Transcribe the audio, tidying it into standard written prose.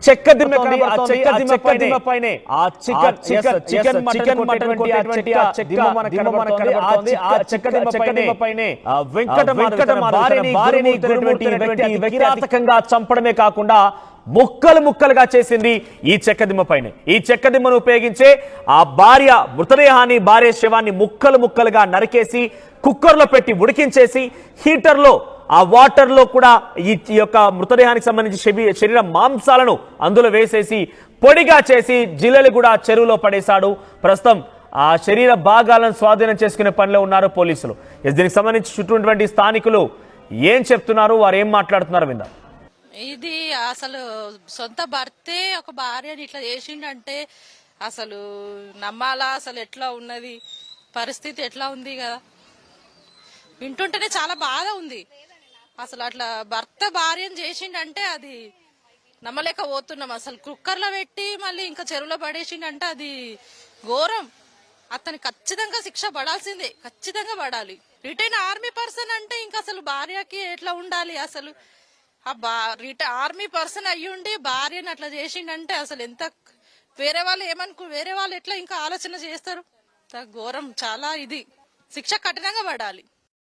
చెక్క దిమ్మ పైనే ఆ చికెన్ మటన్ కిరాతకంగా చంపడమే కాకుండా ముక్కలు ముక్కలుగా చేసింది ఈ చెక్కదిమ్మ పైనే. ఈ చెక్కదిమ్మను ఉపయోగించే ఆ భార్య శవాన్ని ముక్కలు ముక్కలుగా నరికేసి కుక్కర్లో పెట్టి ఉడికించేసి హీటర్లో ఆ వాటర్ లో కూడా ఈ యొక్క మృతదేహానికి సంబంధించి శరీర మాంసాలను అందులో వేసేసి పొడిగా చేసి జిల్లెలుగూడ చెరువులో పడేశాడు. ప్రస్తుతం ఆ శరీర భాగాలను స్వాధీనం చేసుకునే పనిలో ఉన్నారు పోలీసులు. దీనికి సంబంధించి చుట్టూ స్థానికులు ఏం చెప్తున్నారు, వారు ఏం మాట్లాడుతున్నారు విందాం. ఇది అసలు సొంత భర్తే ఒక భార్యని ఇట్లా చేసిండంటే అసలు నమ్మాలా? అసలు ఎట్లా ఉన్నది పరిస్థితి, ఎట్లా ఉంది కదా, వింటుంటేనే చాలా బాధ ఉంది. అసలు అట్లా భర్త భార్యను చేసిండంటే అది నమ్మలేకపోతున్నాం. అసలు కుక్కర్లో పెట్టి మళ్ళీ ఇంకా చెరువులో పడేసిండంటే అది ఘోరం. అతను ఖచ్చితంగా శిక్ష పడాల్సిందే, ఖచ్చితంగా పడాలి. రిటైర్డ్ ఆర్మీ పర్సన్ అంటే ఇంకా అసలు భార్యకి ఎట్లా ఉండాలి? అసలు ఆర్మీ పర్సన్ అయ్యుండి భార్యను అట్లా చేసిండంటే అసలు ఎంత, వేరే వాళ్ళు ఎట్లా ఇంకా ఆలోచన చేస్తారు? ఘోరం చాలా. ఇది శిక్ష కఠినంగా పడాలి.